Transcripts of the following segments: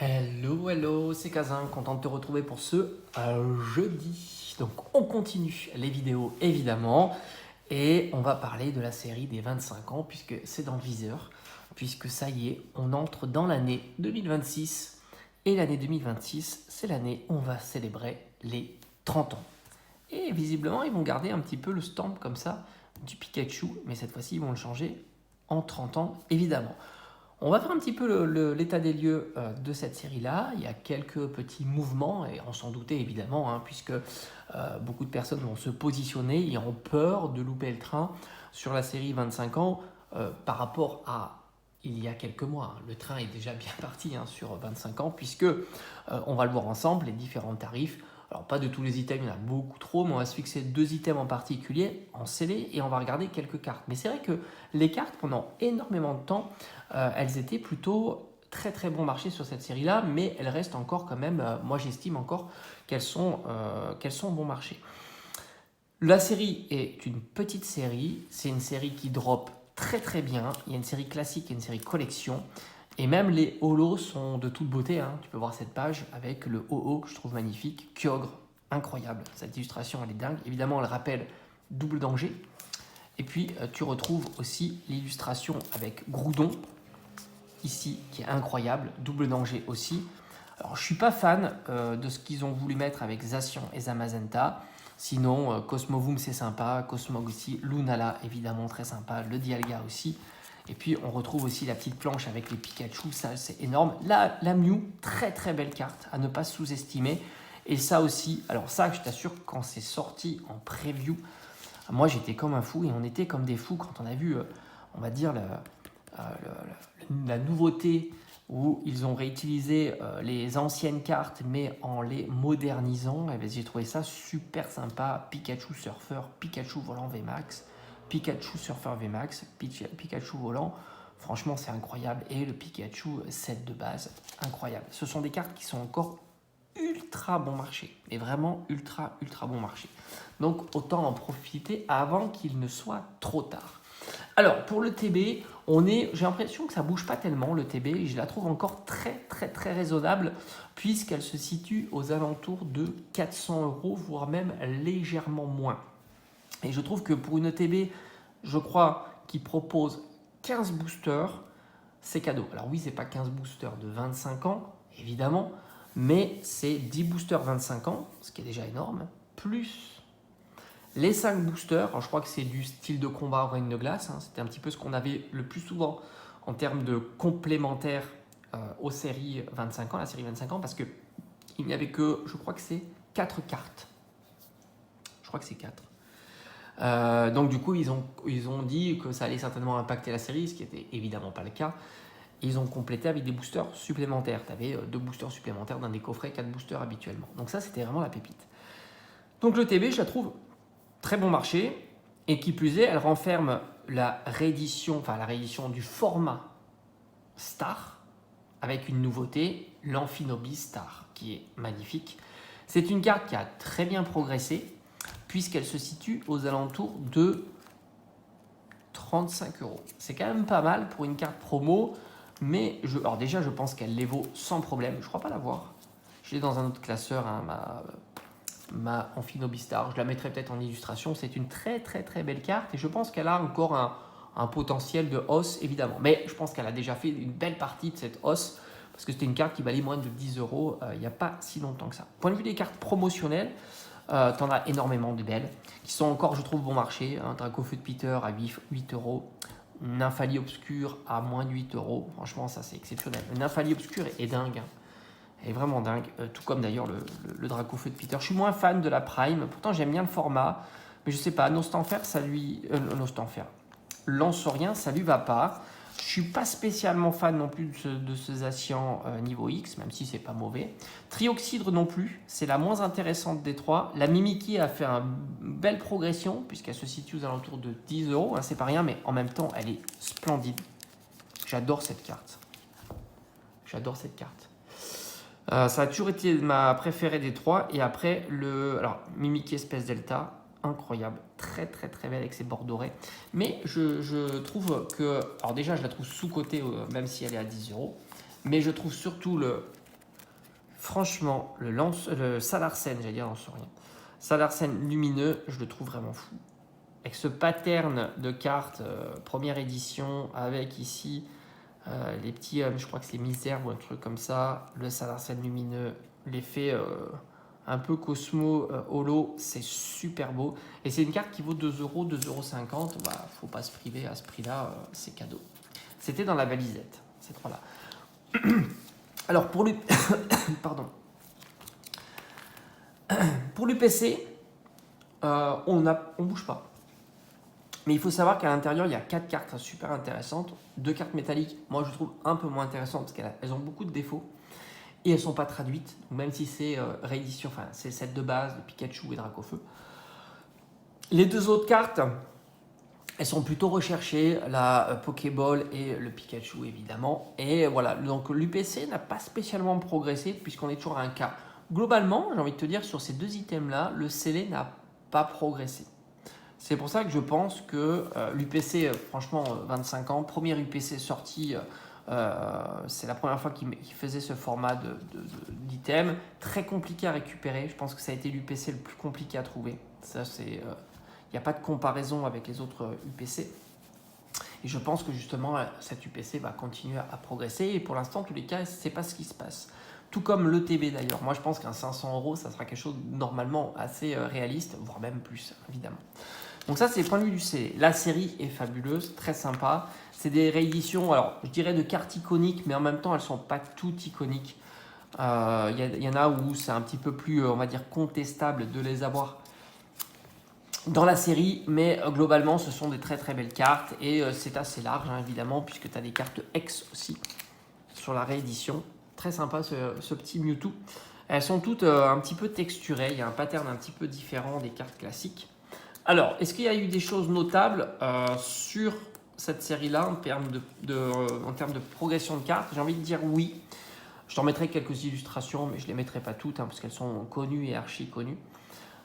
Hello, hello, c'est Kazin, content de te retrouver pour ce jeudi. Donc on continue les vidéos évidemment et on va parler de la série des 25 ans puisque c'est dans le viseur, puisque ça y est, on entre dans l'année 2026 et l'année 2026 c'est l'année où on va célébrer les 30 ans. Et visiblement ils vont garder un petit peu le stamp comme ça du Pikachu, mais cette fois-ci ils vont le changer en 30 ans évidemment. On va faire un petit peu l'état des lieux de cette série-là. Il y a quelques petits mouvements, et on s'en doutait évidemment, puisque beaucoup de personnes vont se positionner et ont peur de louper le train sur la série 25 ans par rapport à il y a quelques mois. Le train est déjà bien parti sur 25 ans, puisque on va le voir ensemble, les différents tarifs. Alors pas de tous les items, il y en a beaucoup trop, mais on va se fixer 2 items en particulier en scellé et on va regarder quelques cartes. Mais c'est vrai que les cartes, pendant énormément de temps, elles étaient plutôt très très bon marché sur cette série-là, mais elles restent encore quand même, moi j'estime encore qu'elles sont bon marché. La série est une petite série, c'est une série qui drop très très bien, il y a une série classique et une série collection, et même les holos sont de toute beauté, tu peux voir cette page avec le holo que je trouve magnifique, Kyogre, incroyable, cette illustration elle est dingue, évidemment elle rappelle Double Danger, et puis tu retrouves aussi l'illustration avec Groudon, ici qui est incroyable, Double Danger aussi. Alors je suis pas fan de ce qu'ils ont voulu mettre avec Zacian et Zamazenta. Sinon, Cosmovoom c'est sympa, Cosmog aussi, Lunala évidemment très sympa, le Dialga aussi. Et puis on retrouve aussi la petite planche avec les Pikachu, ça c'est énorme. Là, la Mew, très très belle carte à ne pas sous-estimer. Et ça aussi, alors ça je t'assure, quand c'est sorti en preview, moi j'étais comme un fou et on était comme des fous quand on a vu, on va dire, la nouveauté où ils ont réutilisé les anciennes cartes mais en les modernisant. Et bien, j'ai trouvé ça super sympa. Pikachu Surfer, Pikachu Volant VMAX, Pikachu Surfer VMAX, Pikachu Volant. Franchement, c'est incroyable. Et le Pikachu 7 de base, incroyable. Ce sont des cartes qui sont encore ultra bon marché, mais vraiment ultra bon marché. Donc autant en profiter avant qu'il ne soit trop tard. Alors pour le TB, j'ai l'impression que ça bouge pas tellement le TB, je la trouve encore très raisonnable puisqu'elle se situe aux alentours de 400 €, voire même légèrement moins. Et je trouve que pour une ETB, je crois qu'il propose 15 boosters, c'est cadeau. Alors oui, c'est pas 15 boosters de 25 ans, évidemment, mais c'est 10 boosters 25 ans, ce qui est déjà énorme, plus les 5 boosters. Alors je crois que c'est du style de combat au règne de glace, c'était un petit peu ce qu'on avait le plus souvent en termes de complémentaires aux séries 25 ans, la série 25 ans, parce qu'il n'y avait que, je crois que c'est 4 cartes. Je crois que c'est 4. Donc du coup, ils ont dit que ça allait certainement impacter la série, ce qui n'était évidemment pas le cas. Ils ont complété avec des boosters supplémentaires. Tu avais 2 boosters supplémentaires dans des coffrets, 4 boosters habituellement. Donc ça, c'était vraiment la pépite. Donc le TB, je la trouve très bon marché. Et qui plus est, elle renferme la réédition du format Star avec une nouveauté, l'Amphinobi Star, qui est magnifique. C'est une carte qui a très bien progressé puisqu'elle se situe aux alentours de 35 €. C'est quand même pas mal pour une carte promo, mais alors déjà je pense qu'elle les vaut sans problème. Je crois pas l'avoir. Je l'ai dans un autre classeur, ma Amphinobistar. Je la mettrai peut-être en illustration. C'est une très belle carte et je pense qu'elle a encore un potentiel de hausse évidemment. Mais je pense qu'elle a déjà fait une belle partie de cette hausse parce que c'était une carte qui valait moins de 10 € il n'y a pas si longtemps que ça. Point de vue des cartes promotionnelles, t'en as énormément de belles qui sont encore, je trouve, bon marché. Dracofeu de Peter à 8 €. Nymphalie Obscure à moins de 8 €. Franchement, ça c'est exceptionnel. Le Nymphalie Obscure est dingue. Elle est vraiment dingue. Tout comme d'ailleurs le Dracofeu de Peter. Je suis moins fan de la Prime. Pourtant, j'aime bien le format. Mais je sais pas, Nostanfer, ça lui. Nostanfer. Lancerien, ça lui va pas. Je suis pas spécialement fan non plus de ce Zacian niveau X, même si c'est pas mauvais. Trioxydre non plus, c'est la moins intéressante des trois. La Mimikyu a fait une belle progression, puisqu'elle se situe aux alentours de 10 €. C'est pas rien, mais en même temps, elle est splendide. J'adore cette carte. J'adore cette carte. Ça a toujours été ma préférée des trois. Et après, alors, Mimikyu Espèce Delta, incroyable, très belle avec ses bords dorés. Mais je trouve que, alors déjà je la trouve sous-cotée même si elle est à 10 €, mais je trouve surtout franchement, le Salarsen, j'allais dire Lance-Rien, Salarsen lumineux, je le trouve vraiment fou. Avec ce pattern de cartes, première édition, avec ici les petits, je crois que c'est misère ou un truc comme ça, le Salarsen lumineux, l'effet un peu Cosmo holo, c'est super beau. Et c'est une carte qui vaut 2 euros, 2,50 €. Bah, faut pas se priver à ce prix-là, c'est cadeau. C'était dans la valisette, ces trois-là. Alors pour pardon. Pour l'UPC, on bouge pas. Mais il faut savoir qu'à l'intérieur, il y a 4 cartes super intéressantes. 2 cartes métalliques, moi je trouve un peu moins intéressantes parce qu'elles ont beaucoup de défauts. Et elles ne sont pas traduites. Donc même si c'est réédition, enfin c'est le set de base de Pikachu et Dracofeu. Les 2 autres cartes, elles sont plutôt recherchées, la Pokéball et le Pikachu évidemment. Et voilà, donc l'UPC n'a pas spécialement progressé puisqu'on est toujours à un cas. Globalement, j'ai envie de te dire, sur ces 2 items-là, le scellé n'a pas progressé. C'est pour ça que je pense que l'UPC, franchement, 25 ans, premier UPC sorti, c'est la première fois qu'il faisait ce format d'item. Très compliqué à récupérer. Je pense que ça a été l'UPC le plus compliqué à trouver. Ça, c'est, il n'y a pas de comparaison avec les autres UPC. Et je pense que justement, cette UPC va continuer à progresser. Et pour l'instant, en tous les cas, ce n'est pas ce qui se passe. Tout comme l'ETB d'ailleurs. Moi, je pense qu'un 500 €, ça sera quelque chose normalement assez réaliste, voire même plus, évidemment. Donc ça, c'est le point de vue du C. La série est fabuleuse, très sympa. C'est des rééditions, alors je dirais de cartes iconiques, mais en même temps, elles ne sont pas toutes iconiques. Y en a où c'est un petit peu plus, on va dire, contestable de les avoir dans la série, mais globalement, ce sont des très très belles cartes et c'est assez large, hein, évidemment, puisque tu as des cartes X aussi sur la réédition. Très sympa ce petit Mewtwo. Elles sont toutes un petit peu texturées, il y a un pattern un petit peu différent des cartes classiques. Alors, est-ce qu'il y a eu des choses notables sur cette série-là en termes de progression de cartes? J'ai envie de dire oui. Je t'en mettrai quelques illustrations, mais je ne les mettrai pas toutes, hein, parce qu'elles sont connues et archi connues.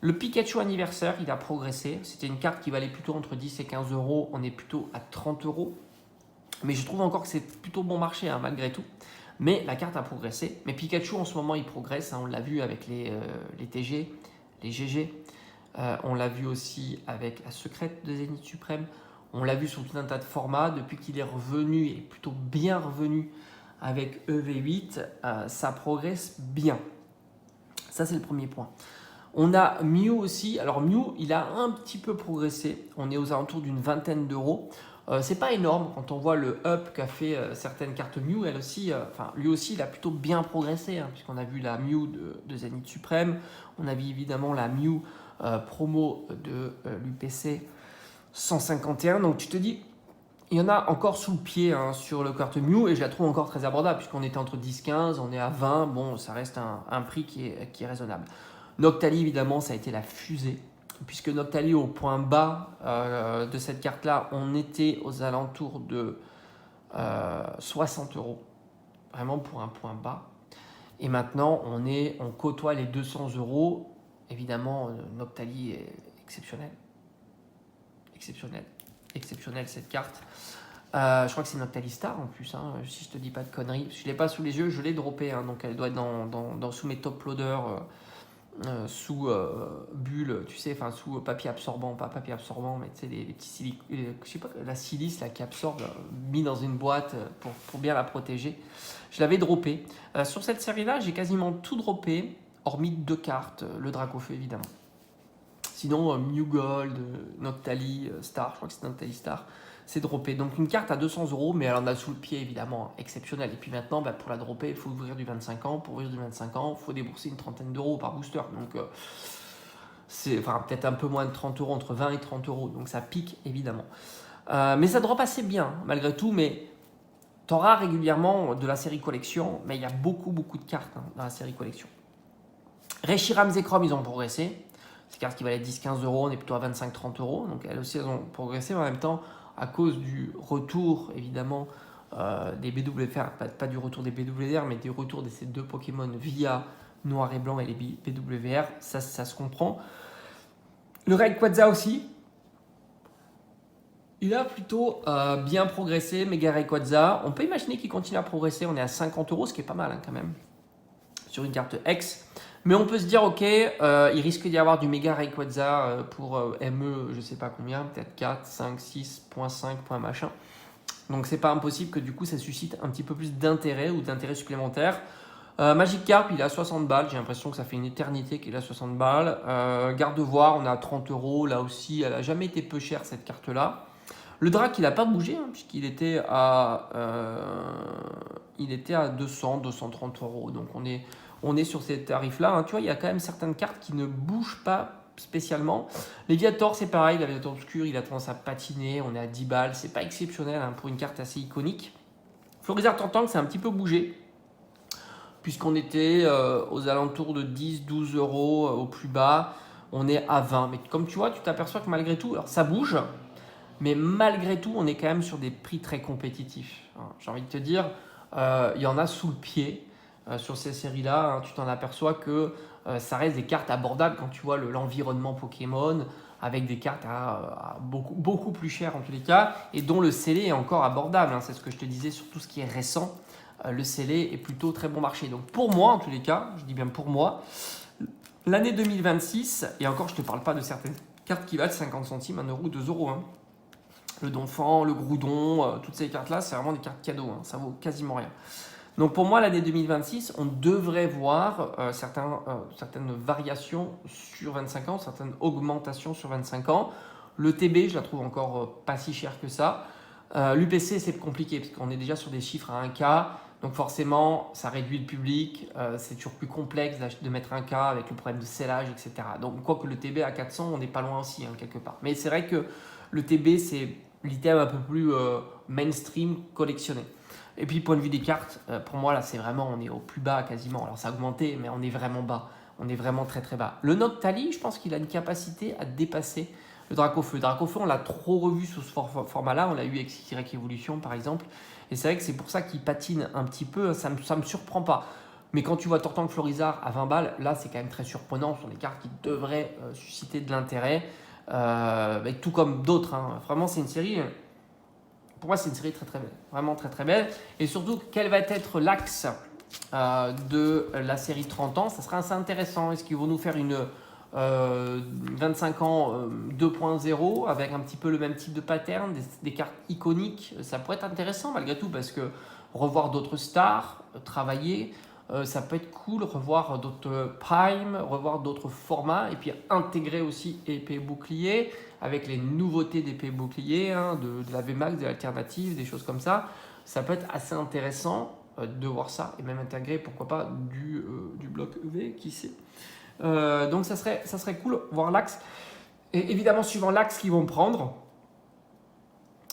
Le Pikachu anniversaire, il a progressé. C'était une carte qui valait plutôt entre 10 et 15 €. On est plutôt à 30 €. Mais je trouve encore que c'est plutôt bon marché, hein, malgré tout. Mais la carte a progressé. Mais Pikachu, en ce moment, il progresse. Hein, on l'a vu avec les TG, les GG. On l'a vu aussi avec la secrète de Zénith Suprême. On l'a vu sur tout un tas de formats. Depuis qu'il est revenu, et plutôt bien revenu avec EV8, ça progresse bien. Ça, c'est le premier point. On a Mew aussi. Alors Mew, il a un petit peu progressé. On est aux alentours d'une vingtaine d'euros. C'est pas énorme quand on voit le up qu'a fait certaines cartes Mew. Elle aussi, lui aussi, il a plutôt bien progressé, hein, puisqu'on a vu la Mew de Zénith Suprême. On a vu évidemment la Mew promo de l'UPC 151. Donc tu te dis, il y en a encore sous le pied, hein, sur le carte Mew et je la trouve encore très abordable puisqu'on était entre 10-15, on est à 20. Bon, ça reste un prix qui est raisonnable. Noctali, évidemment, ça a été la fusée. Puisque Noctali, au point bas de cette carte-là, on était aux alentours de 60 €. Vraiment pour un point bas. Et maintenant, on côtoie les 200 €. Évidemment, Noctali est exceptionnel. Exceptionnel cette carte. Je crois que c'est Noctali Star en plus, hein, si je te dis pas de conneries. Je ne l'ai pas sous les yeux, je l'ai droppé, hein, donc elle doit être sous mes top loaders. Sous bulle, tu sais, enfin sous papier absorbant, pas papier absorbant, mais tu sais, les petits silicones, je sais pas, la silice là qui absorbe, mis dans une boîte pour bien la protéger. Je l'avais droppé. Sur cette série-là, j'ai quasiment tout droppé, hormis 2 cartes, le Dracofeu évidemment. Sinon, Mew Gold, Noctali Star, je crois que c'est Noctali Star, c'est droppé. Donc une carte à 200 €, mais elle en a sous le pied évidemment, exceptionnel. Et puis maintenant, pour la dropper, il faut ouvrir du 25 ans. Pour ouvrir du 25 ans, il faut débourser une trentaine d'euros par booster. Donc c'est peut-être un peu moins de 30 €, entre 20 et 30 €. Donc ça pique évidemment. Mais ça drop assez bien malgré tout. Mais tu auras régulièrement de la série collection. Mais il y a beaucoup de cartes, hein, dans la série collection. Reshiram, Zekrom, ils ont progressé. Ces cartes qui valaient 10-15 €, on est plutôt à 25-30 €. Donc elles aussi, elles ont progressé. Mais en même temps, à cause du retour, évidemment, des BWR, pas du retour des BWR, mais du retour de ces 2 Pokémon via Noir et Blanc et les BWR, ça se comprend. Le Rayquaza aussi, il a plutôt bien progressé, Mega Rayquaza. On peut imaginer qu'il continue à progresser, on est à 50 €, ce qui est pas mal, hein, quand même. sur une carte X. Mais on peut se dire, ok, il risque d'y avoir du méga Rayquaza pour ME, je sais pas combien, peut-être 4, 5, 6.5, point machin. Donc c'est pas impossible que du coup ça suscite un petit peu plus d'intérêt ou d'intérêt supplémentaire. Magikarp, il est à 60 balles, j'ai l'impression que ça fait une éternité qu'il est à 60 balles. Gardevoir, on est à 30 euros, là aussi, elle n'a jamais été peu chère cette carte-là. Le Drac, il n'a pas bougé, hein, puisqu'il était à 200, 230 euros. Donc on est sur ces tarifs-là. Hein. Tu vois, il y a quand même certaines cartes qui ne bougent pas spécialement. Léviator, c'est pareil, le Léviator obscur, il a tendance à patiner. On est à 10 balles, c'est pas exceptionnel hein, pour une carte assez iconique. Florizard Tantank, c'est un petit peu bougé, puisqu'on était aux alentours de 10, 12 euros au plus bas. On est à 20. Mais comme tu vois, tu t'aperçois que malgré tout, alors ça bouge. Mais malgré tout, on est quand même sur des prix très compétitifs. J'ai envie de te dire, il y en a sous le pied sur ces séries-là. Hein, tu t'en aperçois que ça reste des cartes abordables quand tu vois l'environnement Pokémon, avec des cartes à beaucoup plus chères en tous les cas, et dont le scellé est encore abordable. Hein, c'est ce que je te disais sur tout ce qui est récent. Le scellé est plutôt très bon marché. Donc pour moi, en tous les cas, je dis bien pour moi, l'année 2026, et encore je ne te parle pas de certaines cartes qui valent 50 centimes, 1 euro, 2 euros. Hein. Le Donphan, le Groudon, toutes ces cartes-là, c'est vraiment des cartes cadeaux, hein, ça vaut quasiment rien. Donc pour moi, l'année 2026, on devrait voir certaines variations sur 25 ans, certaines augmentations sur 25 ans. Le TB, je la trouve encore pas si cher que ça. L'UPC, c'est compliqué parce qu'on est déjà sur des chiffres à 1K. Donc forcément, ça réduit le public. C'est toujours plus complexe de mettre 1K avec le problème de scellage, etc. Donc quoique le TB à 400, on n'est pas loin aussi, hein, quelque part. Mais c'est vrai que le TB, c'est l'item un peu plus mainstream collectionné. Et puis, point de vue des cartes, pour moi, là, c'est vraiment, on est au plus bas quasiment. Alors, ça a augmenté, mais on est vraiment bas. On est vraiment très, très bas. Le Noctali, je pense qu'il a une capacité à dépasser le Dracofeu. Le Dracofeu, on l'a trop revu sous ce format-là. On l'a eu avec Y Evolution, par exemple. Et c'est vrai que c'est pour ça qu'il patine un petit peu. Ça me surprend pas. Mais quand tu vois Tortank Florizard à 20 balles, là, c'est quand même très surprenant. Ce sont des cartes qui devraient susciter de l'intérêt. Tout comme d'autres. Hein. Vraiment, c'est une série... Pour moi, c'est une série très très belle, vraiment très très belle. Et surtout, quel va être l'axe de la série 30 ans? Ça sera assez intéressant. Est-ce qu'ils vont nous faire une 25 ans 2.0 avec un petit peu le même type de pattern, des cartes iconiques? Ça pourrait être intéressant malgré tout parce que revoir d'autres stars, travailler, ça peut être cool, revoir d'autres primes, revoir d'autres formats et puis intégrer aussi épée bouclier avec les nouveautés d'épée bouclier, hein, de la VMAX, de l'alternative, des choses comme ça. Ça peut être assez intéressant de voir ça et même intégrer, pourquoi pas, du bloc EV, qui sait. Donc ça serait cool, voir l'axe. Et évidemment, suivant l'axe qu'ils vont prendre,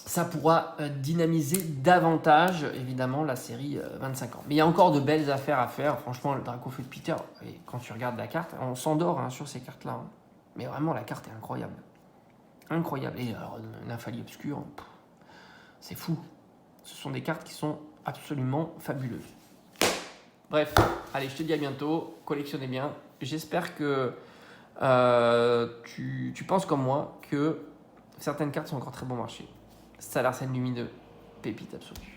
ça pourra dynamiser davantage, évidemment, la série 25 ans. Mais il y a encore de belles affaires à faire. Franchement, le Dracofeu de Peter, et quand tu regardes la carte, on s'endort hein, sur ces cartes-là. Hein. Mais vraiment, la carte est incroyable. Incroyable. Et alors, Nymphalie Obscure, c'est fou. Ce sont des cartes qui sont absolument fabuleuses. Bref, allez, je te dis à bientôt. Collectionnez bien. J'espère que tu penses comme moi que certaines cartes sont encore très bon marché. Salarsène lumineux, pépite absolue.